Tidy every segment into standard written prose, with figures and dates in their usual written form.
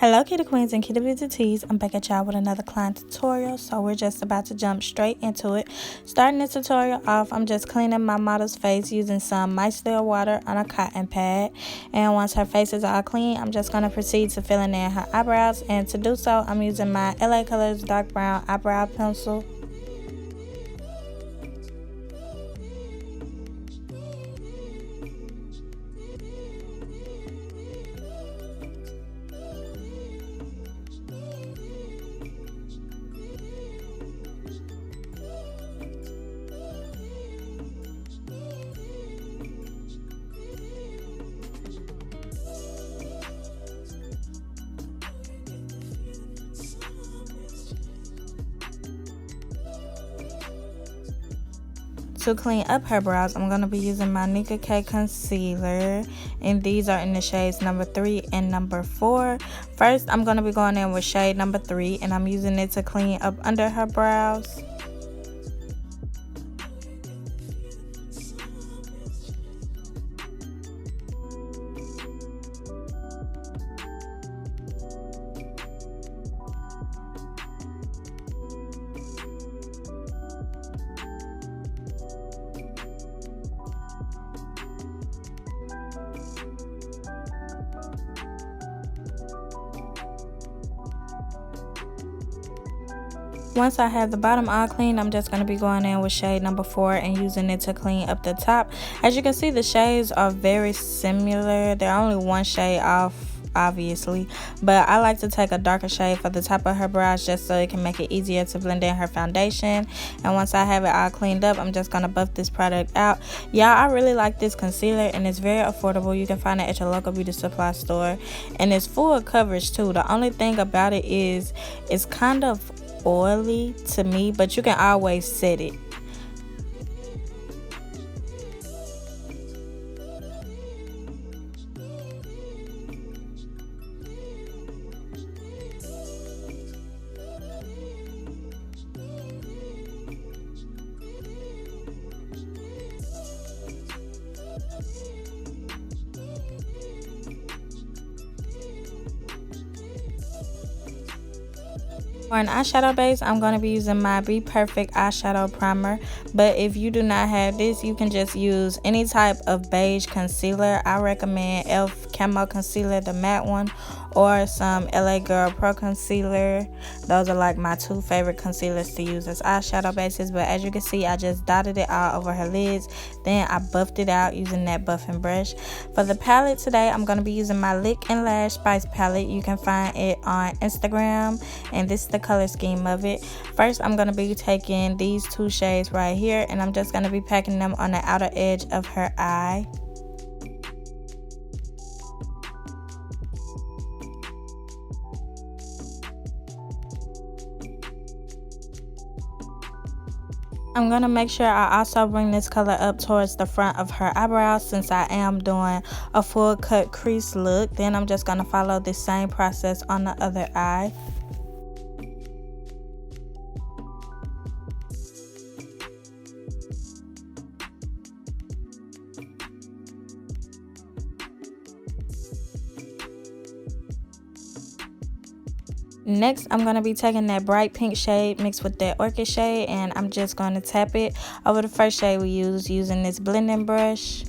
Hello Kitty Queens and Kitty Visitees, I'm back at y'all with another client tutorial, so we're just about to jump straight into it. Starting this tutorial off, I'm just cleaning my model's face using some micellar water on a cotton pad, and once her face is all clean, I'm just going to proceed to filling in her eyebrows, and to do so, I'm using my LA Colors dark brown eyebrow pencil. To clean up her brows, I'm going to be using my Nicka K concealer, and these are in the shades number 3 and number 4. First, I'm going to be going in with shade number 3, and I'm using it to clean up under her brows. Once I have the bottom all clean, I'm just going to be going in with shade number 4 and using it to clean up the top. As you can see, the shades are very similar. They're only one shade off, obviously, but I like to take a darker shade for the top of her brows just so it can make it easier to blend in her foundation. And once I have it all cleaned up, I'm just going to buff this product out. Y'all, I really like this concealer, and it's very affordable. You can find it at your local beauty supply store, and it's full coverage too. The only thing about it is it's kind of oily to me, but you can always set it. For an eyeshadow base, I'm going to be using my Bperfect eyeshadow primer, but if you do not have this, you can just use any type of beige concealer. I recommend e.l.f. Camo Concealer, the matte one, or some LA Girl Pro Concealer. Those are like my two favorite concealers to use as eyeshadow bases, but as you can see, I just dotted it all over her lids, then I buffed it out using that buffing brush. For the palette today, I'm going to be using my Lick and Lash Spice palette. You can find it on Instagram, and this is the color scheme of it. First, I'm going to be taking these two shades right here, and I'm just going to be packing them on the outer edge of her eye. I'm going to make sure I also bring this color up towards the front of her eyebrows since I am doing a full cut crease look. Then I'm just going to follow the same process on the other eye. Next, I'm going to be taking that bright pink shade mixed with that orchid shade, and I'm just going to tap it over the first shade we used using this blending brush.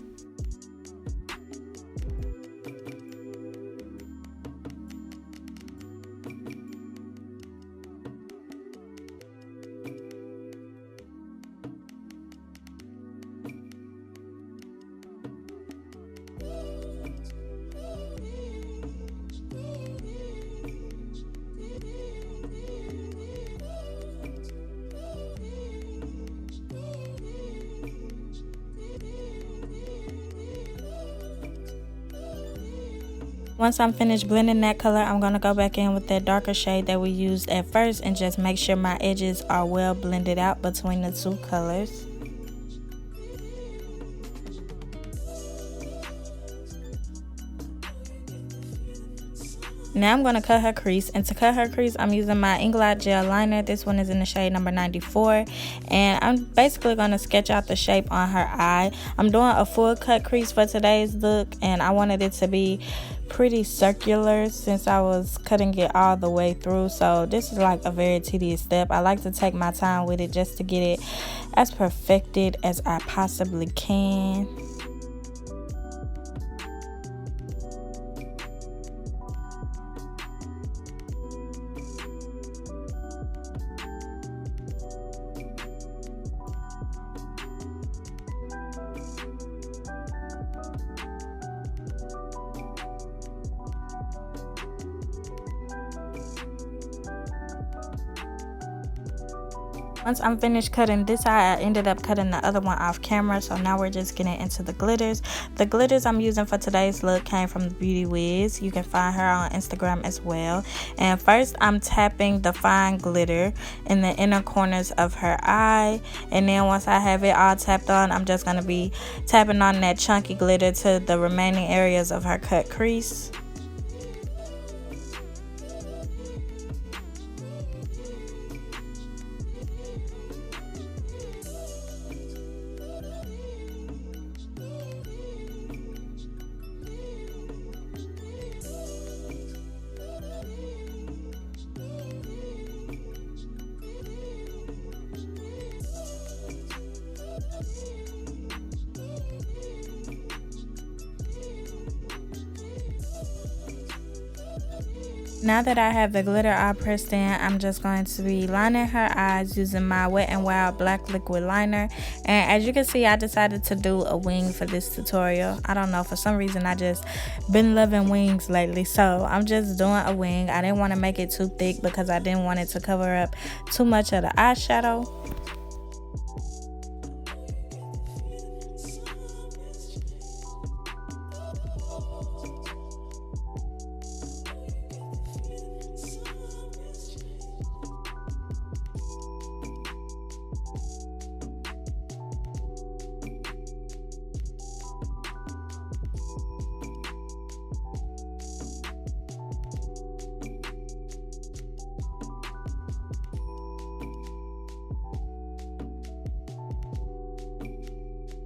Once I'm finished blending that color, I'm going to go back in with that darker shade that we used at first and just make sure my edges are well blended out between the two colors. Now I'm going to cut her crease, and to cut her crease I'm using my Inglot gel liner. This one is in the shade number 94, and I'm basically going to sketch out the shape on her eye. I'm doing a full cut crease for today's look, and I wanted it to be pretty circular since I was cutting it all the way through. So this is like a very tedious step. I like to take my time with it just to get it as perfected as I possibly can. Once I'm finished cutting this eye, I ended up cutting the other one off camera, so now we're just getting into the glitters. The glitters I'm using for today's look came from the Beauty Whiz. You can find her on Instagram as well. And first I'm tapping the fine glitter in the inner corners of her eye, and then once I have it all tapped on, I'm just going to be tapping on that chunky glitter to the remaining areas of her cut crease. Now that I have the glitter all pressed in, I'm just going to be lining her eyes using my Wet n Wild black liquid liner. And as you can see, I decided to do a wing for this tutorial. I don't know, for some reason I just been loving wings lately, so I'm just doing a wing. I didn't want to make it too thick because I didn't want it to cover up too much of the eyeshadow.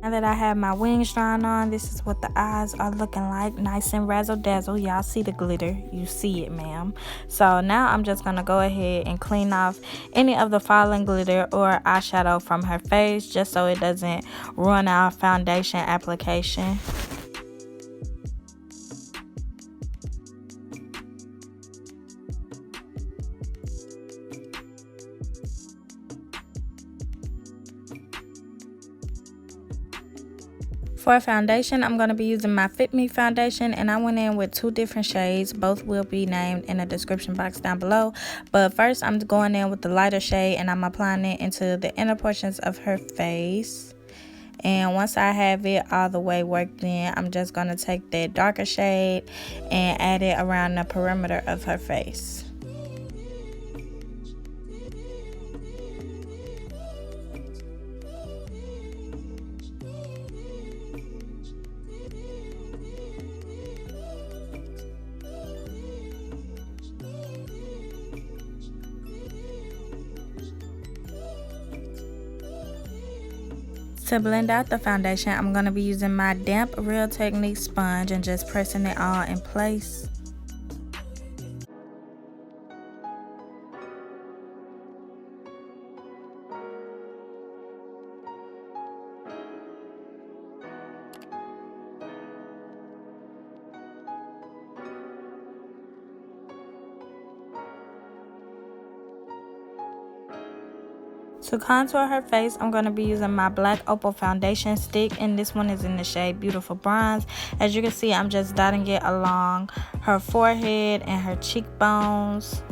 Now that I have my wings drawn on, this is what the eyes are looking like. Nice and razzle dazzle. Y'all see the glitter. You see it, ma'am. So now I'm just going to go ahead and clean off any of the fallen glitter or eyeshadow from her face, just so it doesn't ruin our foundation application. For foundation, I'm going to be using my Fit Me foundation, and I went in with 2 different shades. Both will be named in the description box down below. But first, I'm going in with the lighter shade, and I'm applying it into the inner portions of her face. And once I have it all the way worked in, I'm just going to take that darker shade and add it around the perimeter of her face. To blend out the foundation, I'm going to be using my damp Real Technique sponge and just pressing it all in place. To contour her face, I'm going to be using my black opal foundation stick, and this one is in the shade Beautiful Bronze. As you can see, I'm just dotting it along her forehead and her cheekbones.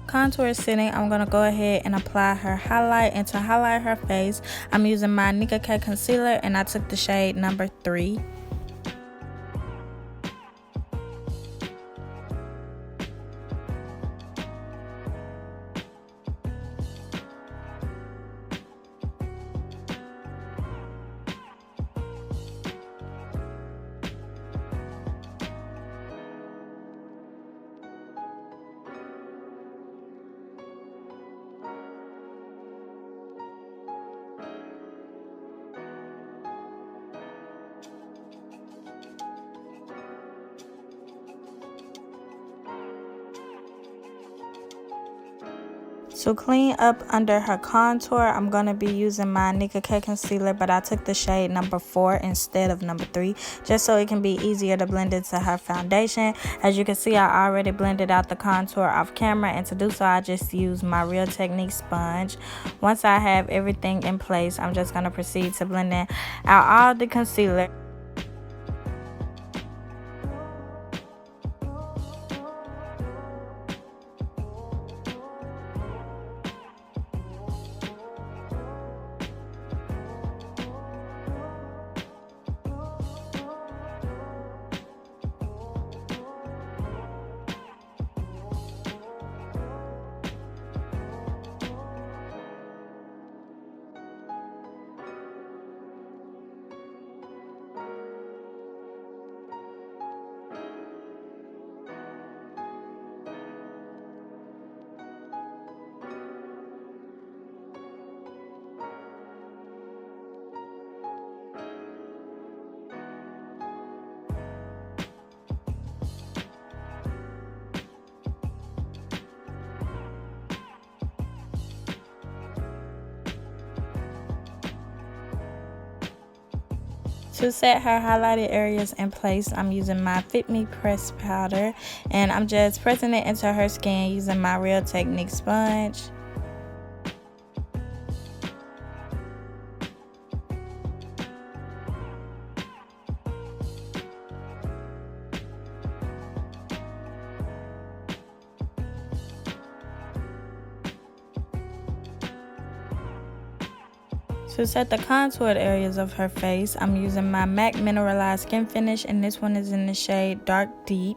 Contour is sitting, I'm going to go ahead and apply her highlight, and to highlight her face, I'm using my Nicka K concealer, and I took the shade number 3. To clean up under her contour, I'm going to be using my Nicka K concealer, but I took the shade number 4 instead of number 3, just so it can be easier to blend into her foundation. As you can see, I already blended out the contour off camera, and to do so, I just used my Real Technique sponge. Once I have everything in place, I'm just going to proceed to blending out all the concealer. To set her highlighted areas in place, I'm using my Fit Me Press Powder, and I'm just pressing it into her skin using my Real Technique sponge. To set the contoured areas of her face, I'm using my MAC Mineralized Skin Finish, and this one is in the shade Dark Deep.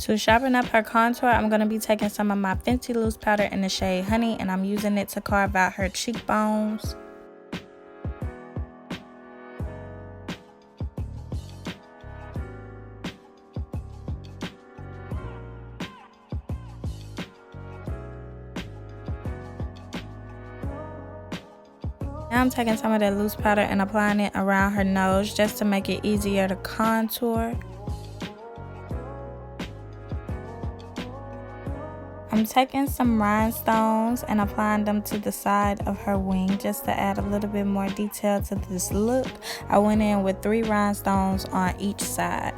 To sharpen up her contour, I'm going to be taking some of my Fenty loose powder in the shade Honey, and I'm using it to carve out her cheekbones. Now I'm taking some of that loose powder and applying it around her nose just to make it easier to contour. I'm taking some rhinestones and applying them to the side of her wing just to add a little bit more detail to this look. I went in with 3 rhinestones on each side.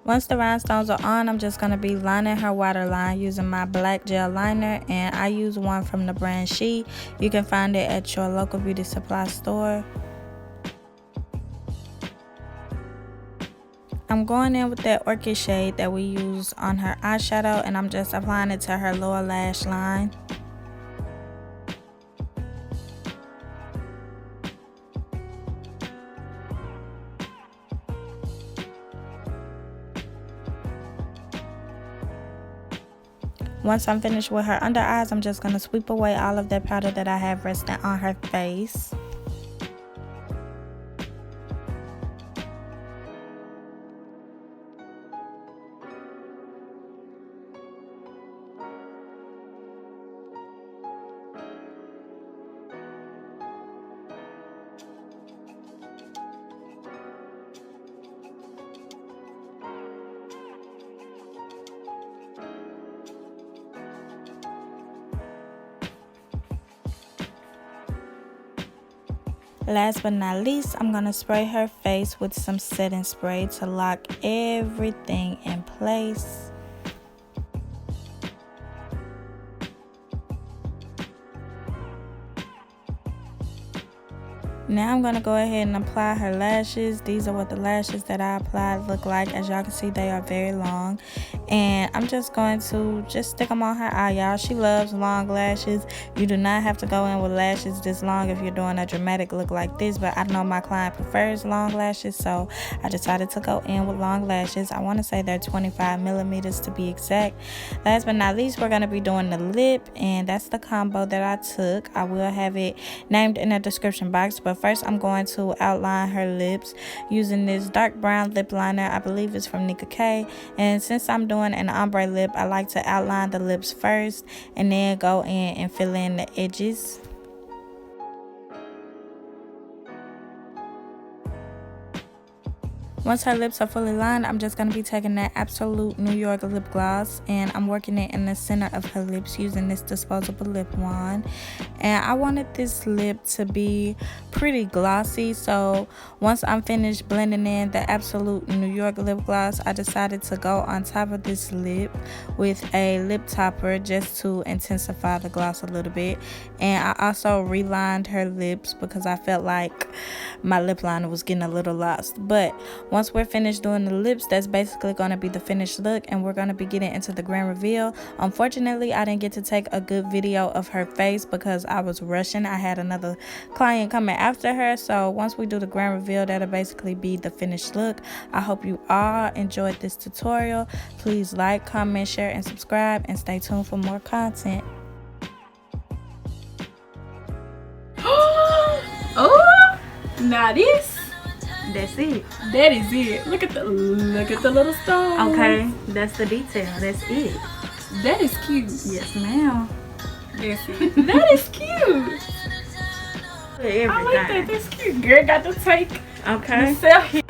Once the rhinestones are on, I'm just going to be lining her waterline using my black gel liner, and I use one from the brand She. You can find it at your local beauty supply store. I'm going in with that orchid shade that we use on her eyeshadow, and I'm just applying it to her lower lash line. Once I'm finished with her under eyes, I'm just going to sweep away all of that powder that I have resting on her face. Last but not least, I'm going to spray her face with some setting spray to lock everything in place. Now I'm going to go ahead and apply her lashes. These are what the lashes that I applied look like. As y'all can see, they are very long. And I'm just going to just stick them on her eye, y'all. She loves long lashes. You do not have to go in with lashes this long if you're doing a dramatic look like this. But I know my client prefers long lashes, so I decided to go in with long lashes. I want to say they're 25 millimeters to be exact. Last but not least, we're going to be doing the lip. And that's the combo that I took. I will have it named in the description box. But first, I'm going to outline her lips using this dark brown lip liner. I believe it's from Nicka K. And since I'm doing an ombre lip, I like to outline the lips first and then go in and fill in the edges. Once her lips are fully lined, I'm just going to be taking that Absolute New York lip gloss and I'm working it in the center of her lips using this disposable lip wand. And I wanted this lip to be pretty glossy, so once I'm finished blending in the Absolute New York lip gloss, I decided to go on top of this lip with a lip topper just to intensify the gloss a little bit. And I also relined her lips because I felt like my lip liner was getting a little lost. But once we're finished doing the lips, that's basically going to be the finished look, and we're going to be getting into the grand reveal. Unfortunately, I didn't get to take a good video of her face because I was rushing. I had another client coming after her, so once we do the grand reveal, that'll basically be the finished look. I hope you all enjoyed this tutorial. Please like, comment, share, and subscribe, and stay tuned for more content. Oh, now this. That's it. That is it. Look at the little stone. Okay, that's the detail. That's it. That is cute. Yes, ma'am. That's it. That is cute. Everything. I like that. That's cute. Girl got to take okay. the selfie.